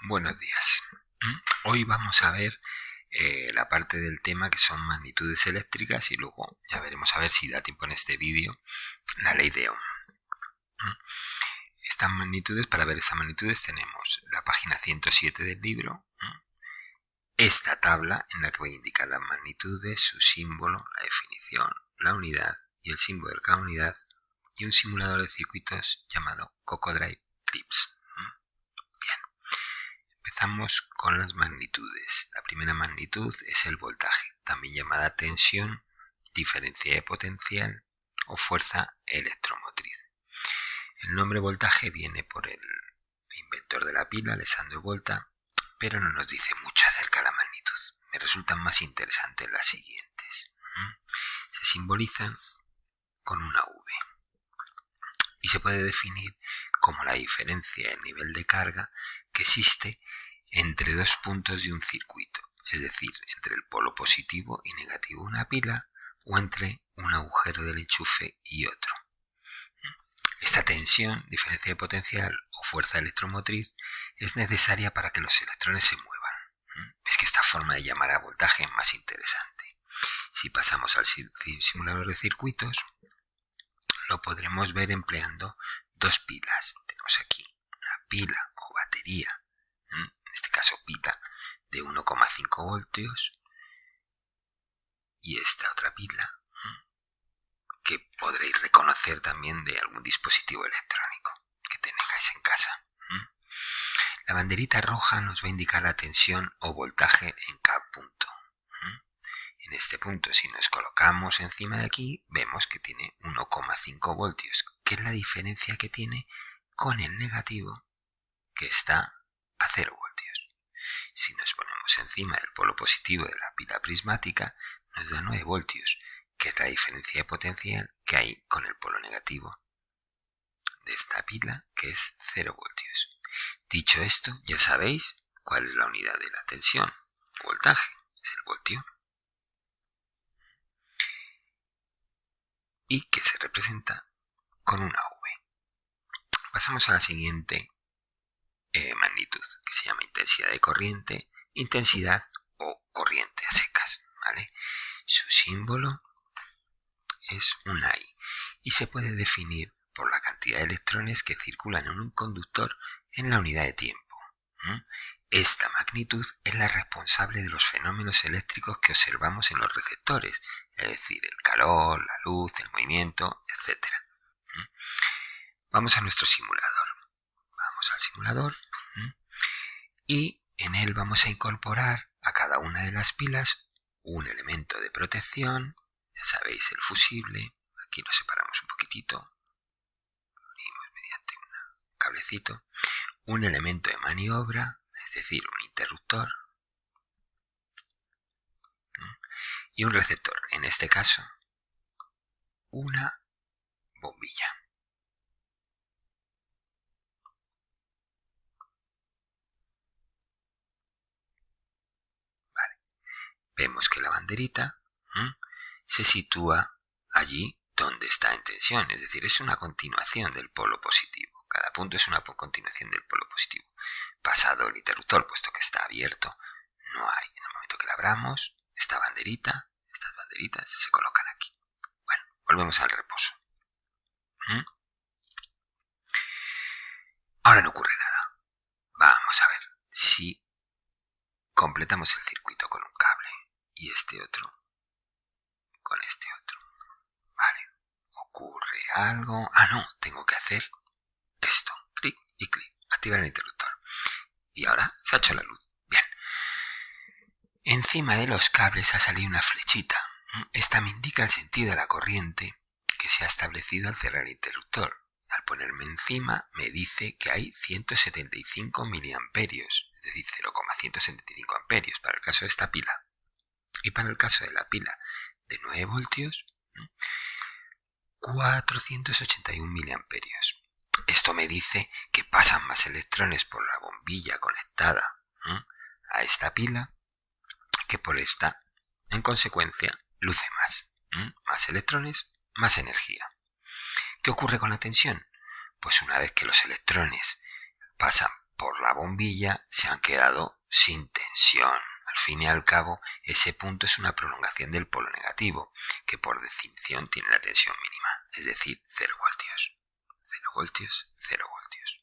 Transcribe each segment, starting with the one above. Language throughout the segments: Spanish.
Buenos días. Hoy vamos a ver la parte del tema que son magnitudes eléctricas y luego ya veremos a ver si da tiempo en este vídeo la ley de Ohm. Estas magnitudes, para ver estas magnitudes tenemos la página 107 del libro, esta tabla en la que voy a indicar las magnitudes, su símbolo, la definición, la unidad y el símbolo de cada unidad y un simulador de circuitos llamado Cocodrive Clips. Empezamos con las magnitudes. La primera magnitud es el voltaje, también llamada tensión, diferencia de potencial o fuerza electromotriz. El nombre voltaje viene por el inventor de la pila, Alessandro Volta, pero no nos dice mucho acerca de la magnitud. Me resultan más interesantes las siguientes. Se simbolizan con una V y se puede definir como la diferencia del nivel de carga que existe entre dos puntos de un circuito, es decir, entre el polo positivo y negativo de una pila o entre un agujero del enchufe y otro. Esta tensión, diferencia de potencial o fuerza electromotriz es necesaria para que los electrones se muevan. Es que esta forma de llamar a voltaje es más interesante. Si pasamos al simulador de circuitos, lo podremos ver empleando dos pilas. Tenemos aquí una pila o batería, en este caso pila, de 1,5 voltios y esta otra pila que podréis reconocer también de algún dispositivo electrónico que tengáis en casa. La banderita roja nos va a indicar la tensión o voltaje en cada punto. En este punto, si nos colocamos encima de aquí, vemos que tiene 1,5 voltios, que es la diferencia que tiene con el negativo, que está a 0 voltios. Si nos ponemos encima del polo positivo de la pila prismática, nos da 9 voltios, que es la diferencia de potencial que hay con el polo negativo de esta pila, que es 0 voltios. Dicho esto, ya sabéis cuál es la unidad de la tensión, voltaje, es el voltio, y que se representa con una V. Pasamos a la siguiente magnitud, que se llama intensidad de corriente, intensidad o corriente a secas, ¿vale? Su símbolo es un I y se puede definir por la cantidad de electrones que circulan en un conductor en la unidad de tiempo. Esta magnitud es la responsable de los fenómenos eléctricos que observamos en los receptores, es decir, el calor, la luz, el movimiento, etc. Vamos a nuestro simulador. Vamos al simulador y en él vamos a incorporar a cada una de las pilas un elemento de protección. Ya sabéis, el fusible. Aquí lo separamos un poquitito. Lo unimos mediante un cablecito. Un elemento de maniobra, es decir, un interruptor. Y un receptor, en este caso, una bombilla. Vale. Vemos que la banderita se sitúa allí donde está en tensión, es decir, es una continuación del polo positivo. Cada punto es una continuación del polo positivo. Pasado el interruptor, puesto que está abierto, no hay. En el momento que la abramos, estas banderitas se colocan aquí. Bueno, volvemos al reposo. Ahora no ocurre nada. Vamos a ver si completamos el circuito con un cable y este otro con este otro. Vale. ¿Ocurre algo? Ah, no, tengo que hacer esto. Clic y clic. Activar el interruptor. Y ahora se ha hecho la luz. Bien. Encima de los cables ha salido una flechita. Esta me indica el sentido de la corriente que se ha establecido al cerrar el interruptor. Al ponerme encima me dice que hay 175 miliamperios, es decir, 0,175 amperios para el caso de esta pila. Y para el caso de la pila de 9 voltios, 481 miliamperios. Esto me dice que pasan más electrones por la bombilla conectada a esta pila que por esta. En consecuencia, luce más. Más electrones, más energía. ¿Qué ocurre con la tensión? Pues una vez que los electrones pasan por la bombilla se han quedado sin tensión. Al fin y al cabo, ese punto es una prolongación del polo negativo, que por definición tiene la tensión mínima, es decir, 0 voltios. 0 voltios, 0 voltios.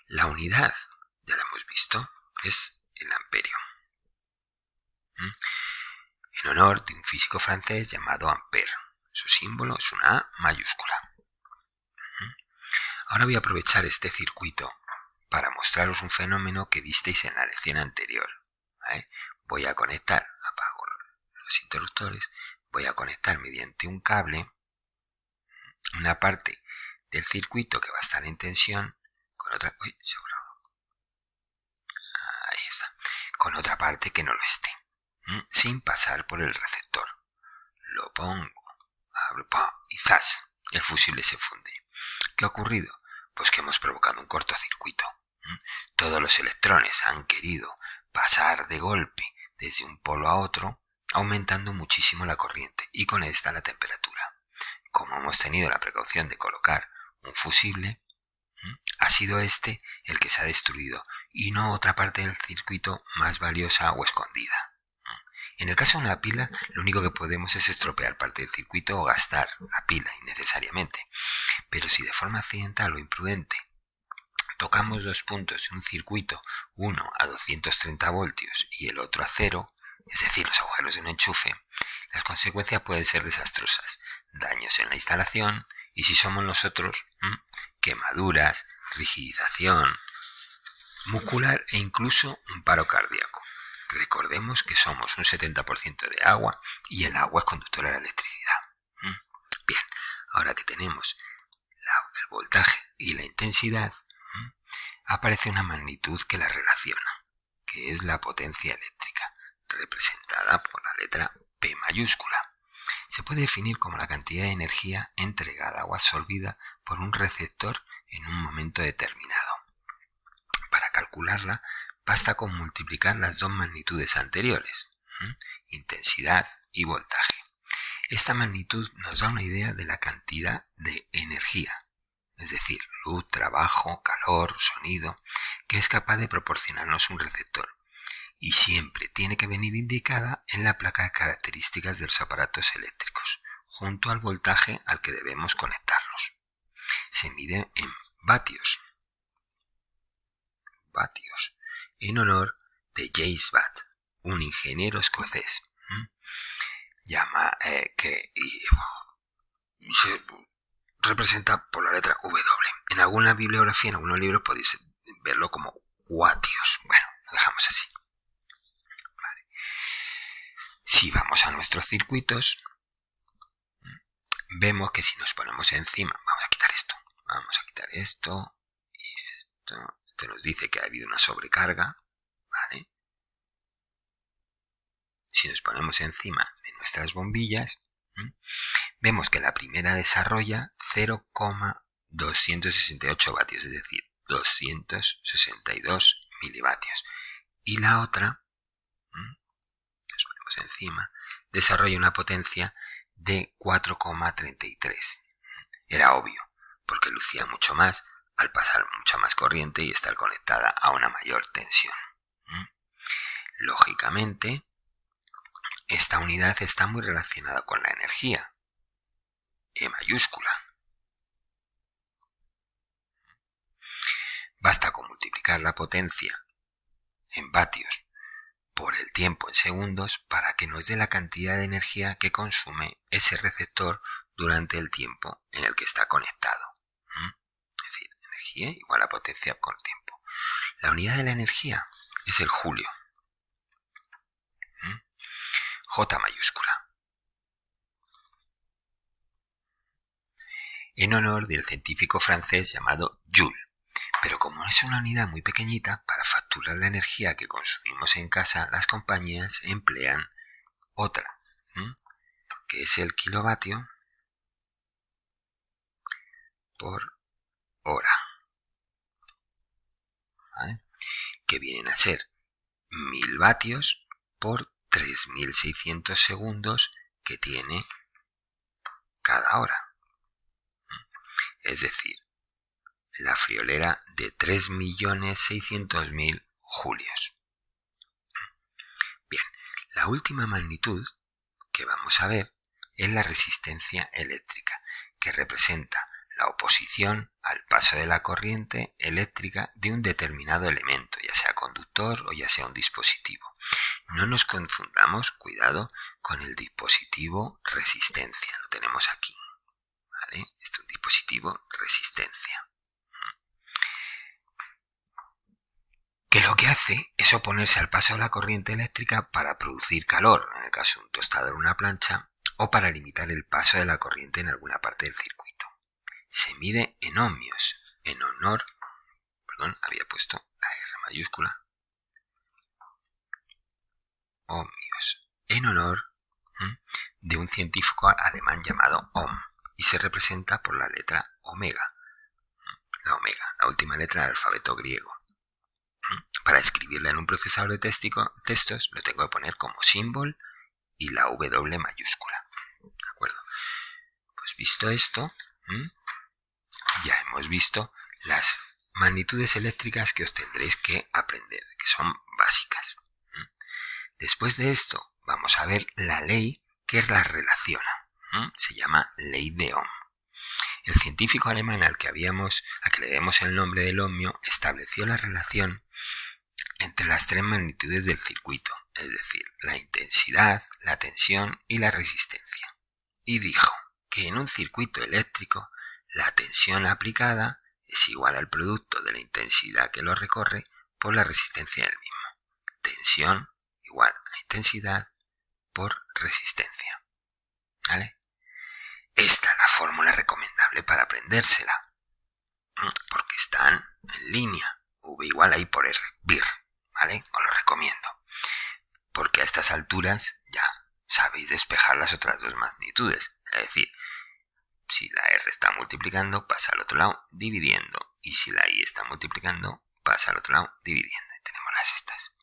La unidad, ya la hemos visto, es el amperio. En honor de un físico francés llamado Ampère. Su símbolo es una A mayúscula. Ahora voy a aprovechar este circuito para mostraros un fenómeno que visteis en la lección anterior. Voy a conectar, apago los interruptores, voy a conectar mediante un cable una parte del circuito que va a estar en tensión con otra, ahí está, con otra parte que no lo esté, sin pasar por el receptor. Lo pongo, abro, y ¡zas! El fusible se funde. ¿Qué ha ocurrido? Pues que hemos provocado un cortocircuito. Todos los electrones han querido pasar de golpe desde un polo a otro, aumentando muchísimo la corriente y con esta la temperatura. Como hemos tenido la precaución de colocar un fusible, ha sido este el que se ha destruido y no otra parte del circuito más valiosa o escondida. En el caso de una pila, lo único que podemos es estropear parte del circuito o gastar la pila innecesariamente. Pero si de forma accidental o imprudente tocamos dos puntos de un circuito, uno a 230 voltios y el otro a 0, es decir, los agujeros de un enchufe, las consecuencias pueden ser desastrosas. Daños en la instalación y, si somos nosotros, quemaduras, rigidización muscular e incluso un paro cardíaco. Recordemos que somos un 70% de agua y el agua es conductora de la electricidad. Bien, ahora que tenemos el voltaje y la intensidad, aparece una magnitud que la relaciona, que es la potencia eléctrica, representada por la letra P mayúscula. Se puede definir como la cantidad de energía entregada o absorbida por un receptor en un momento determinado. Para calcularla, basta con multiplicar las dos magnitudes anteriores, intensidad y voltaje. Esta magnitud nos da una idea de la cantidad de energía, es decir, luz, trabajo, calor, sonido, que es capaz de proporcionarnos un receptor. Y siempre tiene que venir indicada en la placa de características de los aparatos eléctricos, junto al voltaje al que debemos conectarlos. Se mide en vatios, en honor de James Watt, un ingeniero escocés, que se representa por la letra W. En alguna bibliografía, en algunos libros podéis verlo como vatios. Bueno, lo dejamos así. Vale. Si vamos a nuestros circuitos, vemos que si nos ponemos encima, vamos a quitar esto y esto. Esto nos dice que ha habido una sobrecarga, ¿vale? Si nos ponemos encima de nuestras bombillas, vemos que la primera desarrolla 0,268 vatios, es decir, 262 milivatios. Y la otra, nos ponemos encima, desarrolla una potencia de 4,33. Era obvio, porque lucía mucho más al pasar mucha más corriente y estar conectada a una mayor tensión. Lógicamente, esta unidad está muy relacionada con la energía, E mayúscula. Basta con multiplicar la potencia en vatios por el tiempo en segundos para que nos dé la cantidad de energía que consume ese receptor durante el tiempo en el que está conectado. Es decir, energía igual a potencia por tiempo. La unidad de la energía es el joule. J mayúscula. En honor del científico francés llamado Joule. Pero como es una unidad muy pequeñita, para facturar la energía que consumimos en casa, las compañías emplean otra, que es el kilovatio por hora, ¿vale? Que vienen a ser 1000 vatios por 3600 segundos que tiene cada hora. Es decir, la friolera de 3.600.000 julios. Bien, la última magnitud que vamos a ver es la resistencia eléctrica, que representa la oposición al paso de la corriente eléctrica de un determinado elemento, ya sea conductor o ya sea un dispositivo. No nos confundamos, cuidado, con el dispositivo resistencia. Lo tenemos aquí, ¿vale? Este es un dispositivo resistencia, que lo que hace es oponerse al paso de la corriente eléctrica para producir calor, en el caso de un tostador o una plancha, o para limitar el paso de la corriente en alguna parte del circuito. Se mide en ohmios, en honor, había puesto la R mayúscula, ohmios, en honor de un científico alemán llamado Ohm, y se representa por la letra omega, la última letra del alfabeto griego. Para escribirla en un procesador de textos lo tengo que poner como símbolo y la W mayúscula. ¿De acuerdo? Pues visto esto, ya hemos visto las magnitudes eléctricas que os tendréis que aprender, que son básicas. Después de esto vamos a ver la ley que las relaciona. Se llama ley de Ohm. El científico alemán al que le debemos el nombre del ohmio estableció la relación entre las tres magnitudes del circuito, es decir, la intensidad, la tensión y la resistencia. Y dijo que en un circuito eléctrico la tensión aplicada es igual al producto de la intensidad que lo recorre por la resistencia del mismo. Tensión igual a intensidad por resistencia. ¿Vale? Esta es la fórmula recomendable para aprendérsela, porque están en línea, V igual a I por R, BIR, ¿vale? Os lo recomiendo, porque a estas alturas ya sabéis despejar las otras dos magnitudes, es decir, si la R está multiplicando, pasa al otro lado dividiendo, y si la I está multiplicando, pasa al otro lado dividiendo, y tenemos las estas.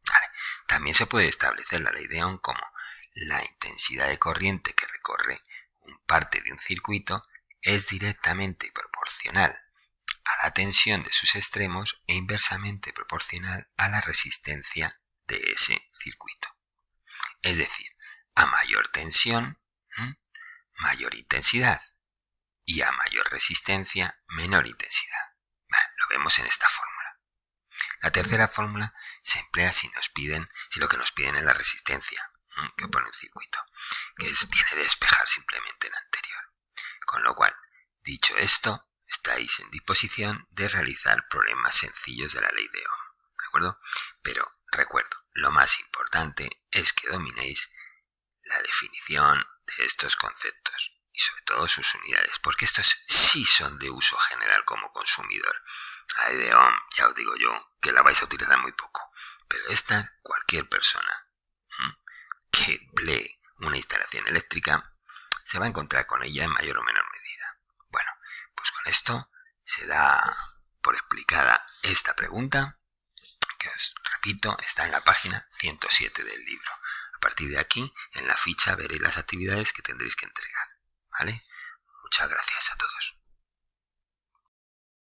¿Vale? También se puede establecer la ley de Ohm como la intensidad de corriente que recorre parte de un circuito es directamente proporcional a la tensión de sus extremos e inversamente proporcional a la resistencia de ese circuito. Es decir, a mayor tensión, mayor intensidad, y a mayor resistencia, menor intensidad. Lo vemos en esta fórmula. La tercera fórmula se emplea si lo que nos piden es la resistencia que pone un circuito, que viene a despejar simplemente el anterior. Con lo cual, dicho esto, estáis en disposición de realizar problemas sencillos de la ley de Ohm, ¿de acuerdo? Pero recuerdo, lo más importante es que dominéis la definición de estos conceptos y sobre todo sus unidades, porque estos sí son de uso general como consumidor. La ley de Ohm, ya os digo yo, que la vais a utilizar muy poco, pero esta, cualquier persona que emplee una instalación eléctrica se va a encontrar con ella en mayor o menor medida. Bueno, pues con esto se da por explicada esta pregunta, que os repito, está en la página 107 del libro. A partir de aquí, en la ficha veréis las actividades que tendréis que entregar. ¿Vale? Muchas gracias a todos.